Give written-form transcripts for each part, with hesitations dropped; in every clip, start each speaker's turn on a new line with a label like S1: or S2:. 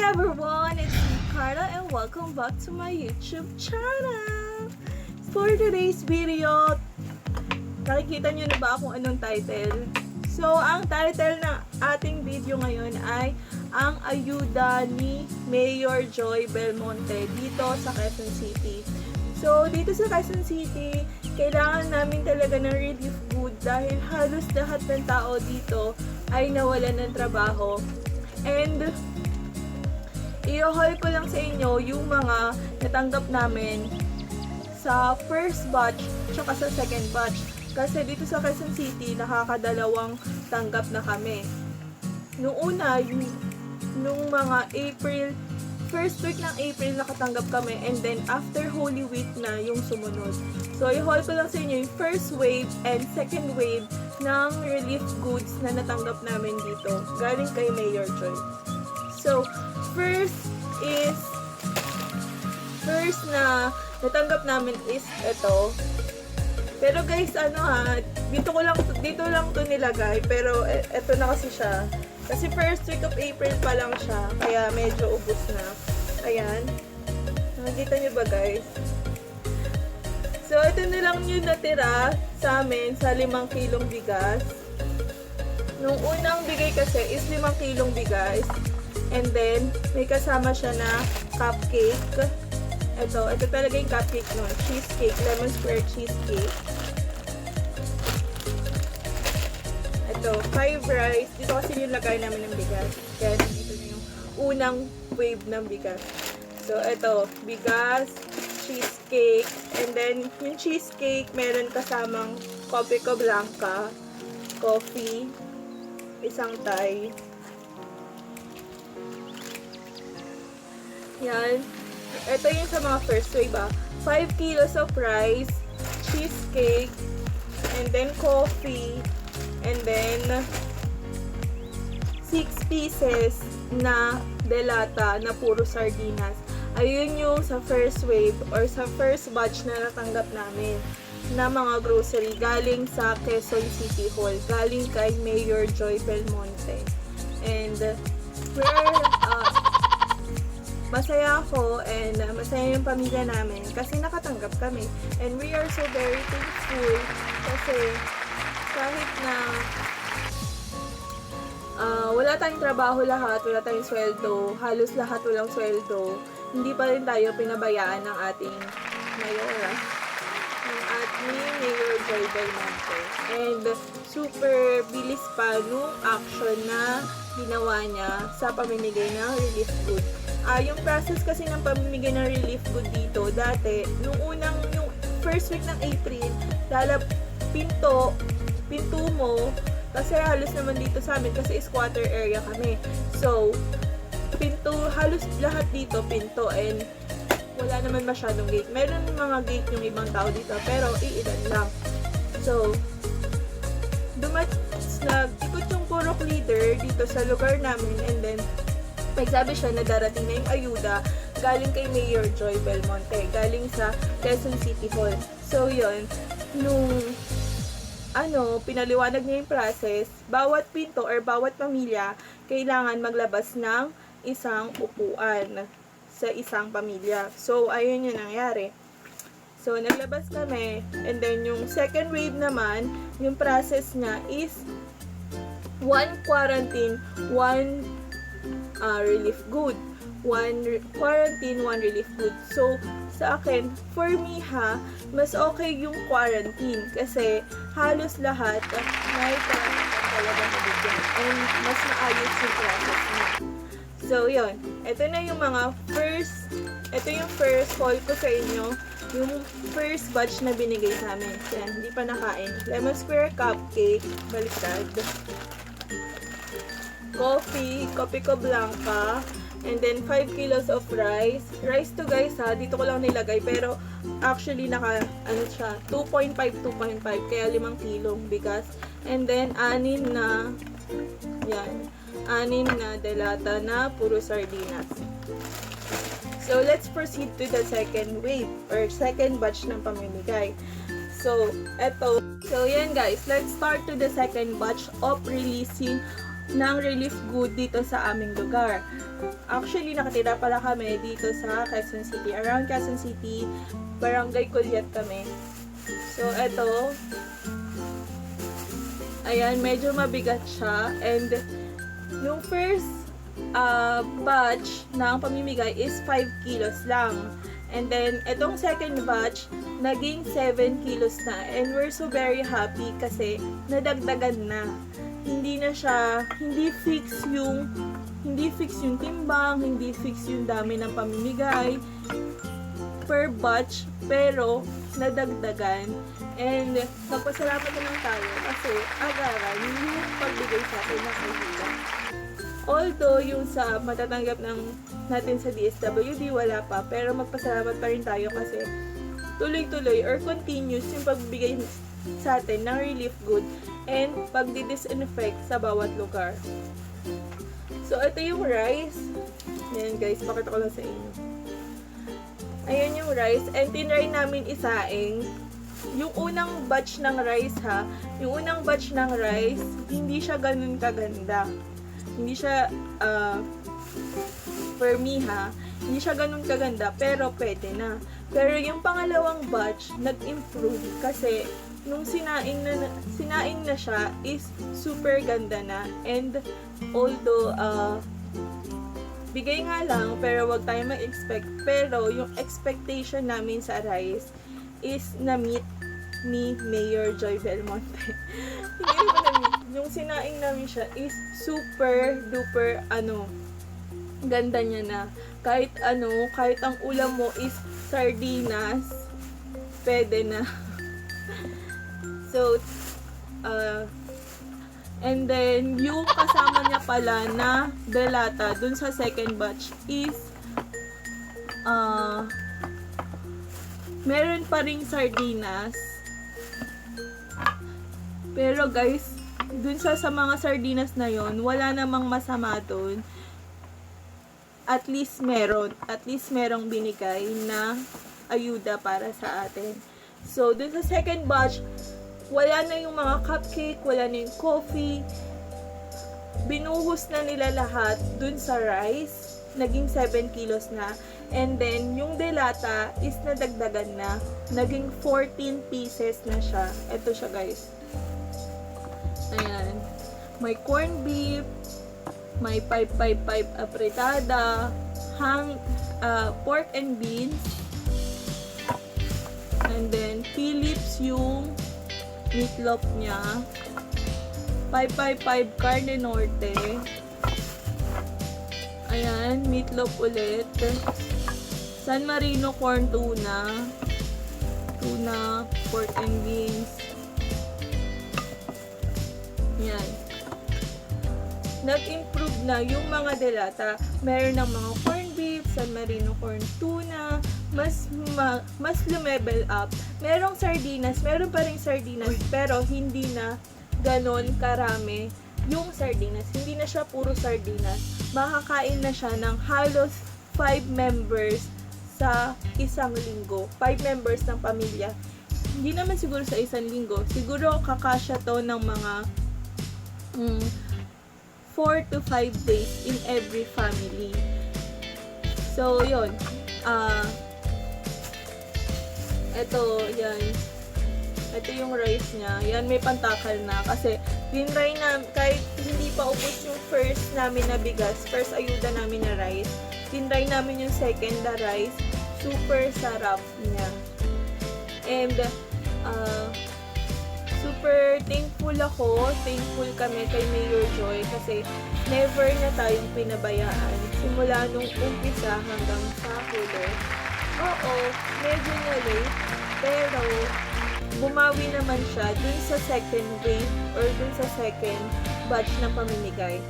S1: everyone, it's me Carla and welcome back to my YouTube channel. For today's video, nakikita nyo na ba kung anong title? So, ang title ng ating video ngayon ay ang ayuda ni Mayor Joy Belmonte dito sa Quezon City. So, dito sa Quezon City, kailangan namin talaga ng relief good dahil halos lahat ng tao dito ay nawalan ng trabaho. And i-haul ko lang sa inyo yung mga natanggap namin sa first batch tsaka sa second batch. Kasi dito sa Quezon City, nakakadalawang tanggap na kami. Nung una, nung mga April, first week ng April nakatanggap kami, and then after Holy Week na yung sumunod. So, i-haul ko lang sa inyo yung first wave and second wave ng relief goods na natanggap namin dito. Galing kay Mayor Joy. So, first na natanggap namin is ito. Pero guys, dito lang to nilagay, pero ito na kasi siya. Kasi first week of April pa lang siya, kaya medyo ubos na. Ayan. Nakikita nyo ba guys? So, ito na lang yung natira sa amin sa 5 kilong bigas. Nung unang bigay kasi is 5 kilong bigas. And then, may kasama siya na cupcake. Ito talaga yung cupcake nun. Cheesecake, lemon square cheesecake. Ito, 5 rice. Dito kasi yung lagay namin ng bigas. Kaya dito na yung unang wave ng bigas. So, ito, bigas, cheesecake. And then, yung cheesecake, meron kasamang coffee ko blanca, coffee, isang Thai. Yan. Ito yung sa mga first wave 5 kilos of rice, cheesecake, and then coffee, and then 6 pieces na delata na puro sardinas. Ayun yung sa first wave or sa first batch na natanggap namin na mga grocery galing sa Quezon City Hall. Galing kay Mayor Joy Belmonte. And masaya ako and masaya yung pamilya namin kasi nakatanggap kami. And we are so very thankful kasi kahit na wala tayong trabaho lahat, wala tayong sweldo, halos lahat walang sweldo, hindi pa rin tayo pinabayaan ng ating mayora, ng ating Mayor Joy Belmonte. And super bilis pa nung action na ginawa niya sa pamimigay ng relief good. Yung process kasi ng pamimigay ng relief good dito, dati, yung first week ng April, pinto mo, kasi halos naman dito sa amin, kasi squatter area kami. So, halos lahat dito, pinto, and wala naman masyadong gate. Meron mga gate yung ibang tao dito, pero iilan lang. So, nag-ikot yung purok leader dito sa lugar namin, and then, nagsabi siya na darating na yung ayuda galing kay Mayor Joy Belmonte, galing sa Quezon City Hall. So, yun, nung pinaliwanag niya yung process, bawat pinto or bawat pamilya, kailangan maglabas ng isang upuan sa isang pamilya. So, ayun yung nangyari. So, naglabas kami, and then yung second wave naman, yung process niya is 1 quarantine, 1 relief good. 1 quarantine, 1 relief good. So, sa akin, for me mas okay yung quarantine kasi halos lahat may quarantine talaga nabigyan. And mas maayos yung process niya. So, yun. Ito na yung ito yung first haul ko sa inyo. Yung first batch na binigay sa amin. Yan, hindi pa nakain. Lemon square cupcake, baliktad. Coffee ko blanca, and then 5 kilos of rice. Rice to guys dito ko lang nilagay, pero actually siya, 2.5, kaya 5 kilong bigas. And then 6 na delata na puro sardinas. So let's proceed to the second wave or second batch ng pamimigay. So, eto. So, yan guys. Let's start to the second batch of releasing ng relief good dito sa aming lugar. Actually, nakatira pala kami dito sa Quezon City. Around Quezon City, Barangay Culiat kami. So, eto. Ayan, medyo mabigat siya. And, yung first batch na ang pamimigay is 5 kilos lang. And then, itong second batch, naging 7 kilos na. And we're so very happy kasi nadagdagan na. Hindi fix yung timbang, hindi fix yung dami ng pamimigay per batch, pero nadagdagan. And nagpasalamat naman tayo kasi agaran yung pagbigay sa atin ng ayuda. Although yung sa matatanggap natin sa DSWD wala pa, pero magpasalamat pa rin tayo kasi tuloy-tuloy or continuous yung pagbigay sa atin ng relief good and pagdi-disinfect sa bawat lugar. So, ito yung rice. Ayan guys, pakita ko lang sa inyo. Ayan yung rice. And tinry namin isaing. Yung unang batch ng rice ha, yung unang batch ng rice, hindi siya ganun kaganda. Hindi siya, for me ha, hindi siya ganun kaganda, pero pwede na. Pero yung pangalawang batch, nag-improve kasi nung sinaing na siya is super ganda na. And although bigay nga lang pero wag tayo mag-expect, pero yung expectation namin sa rice is na-meet ni Mayor Joy Belmonte. Hindi ko na-meet. Yung sinaing namin siya is super duper ganda niya na. Kahit ang ulam mo is sardinas, pwede na. So, and then, yung kasama niya pala na delata dun sa second batch is meron pa ring sardinas. Pero guys, dun sa mga sardinas na yon, wala namang masama dun. At least merong binigay na ayuda para sa atin. So, dun sa second batch, wala na yung mga cupcake, wala na yung coffee. Binuhos na nila lahat dun sa rice. Naging 7 kilos na. And then, yung delata is nadagdagan na. Naging 14 pieces na siya. Ito siya guys. Ayan. May corned beef, may 555 apretada, pork and beans, and then Philips yung meatloaf niya, 555 carne norte, ayan, meatloaf ulit, San Marino corn tuna, pork and beans, ayan. Nag-improve na yung mga delata. Meron ng mga corned beef, San Marino corn tuna, mas lumevel up. Merong sardinas, meron pa ring sardinas, pero hindi na ganon karami yung sardinas. Hindi na siya puro sardinas. Makakain na siya ng halos 5 members sa isang linggo. 5 members ng pamilya. Hindi naman siguro sa isang linggo. Siguro kakasya to ng mga 4 to 5 days in every family. So, yun. Ito yung rice niya. Yan, may pantakal na. Kasi, tinry na, kahit hindi pa ubos yung first namin na bigas, first ayuda namin na rice, tinry namin yung second na rice. Super sarap niya. And, super thankful kami kay Mayor Joy kasi never na tayong pinabayaan simula nung umpisa hanggang sa huli. Oo, medyo na-late, pero bumawi naman siya dun sa second wave or dun sa second batch na pamimigay.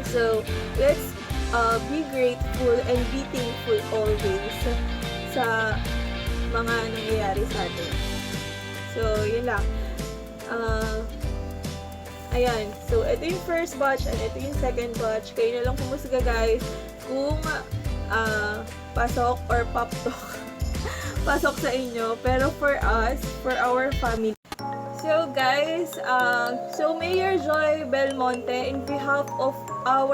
S1: So, let's be grateful and be thankful always sa mga nangyayari sa atin. So, yun lang. Ayan. So, ito yung first batch and ito yung second batch. Kayo na lang pumusga guys kung pasok or pop talk pasok sa inyo. Pero for us, for our family. So guys, so Mayor Joy Belmonte, in behalf of all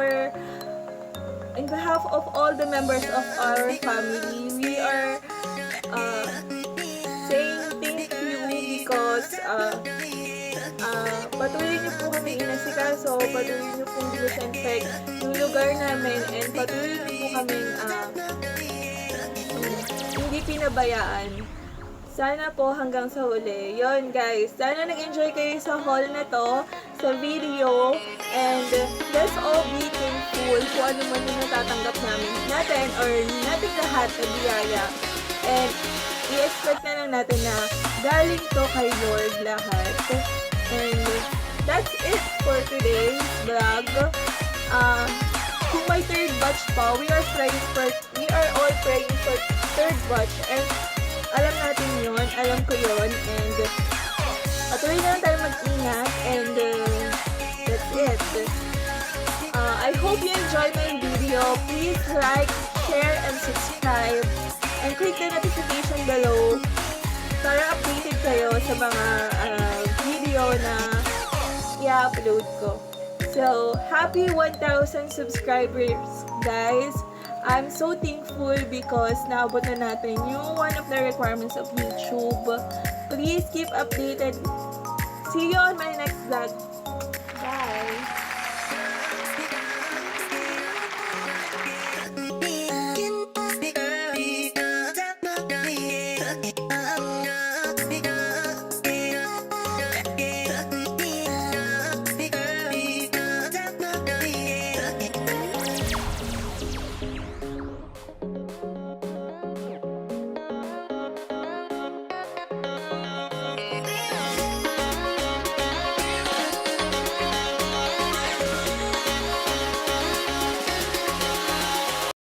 S1: the members of our family, we are saying thank you because patuloy niyo po kami inasikaso, patuloy niyo pong disinfect yung lugar namin, and patuloy niyo po kami hindi pinabayaan. Sana po hanggang sa huli. Yon guys, sana nag-enjoy kayo sa haul na to, sa video, and let's all be thankful kung ano man yung natatanggap natin or natin lahat na biyaya. And i-expect na lang natin na galing to kay Lord lahat. And that's it for today's vlog. Kung may third batch pa, we are all praying for third batch, and alam natin yun, alam ko yun, and patuloy na lang tayo mag-ingat, and that's it. I hope you enjoyed my video. Please like, share, and subscribe, and click the notification below para updated kayo sa mga video na i-upload ko. So, happy 1,000 subscribers, guys! I'm so thankful because naabot na natin yung one of the requirements of YouTube. Please keep updated. See you on my next vlog. Bye!
S2: Big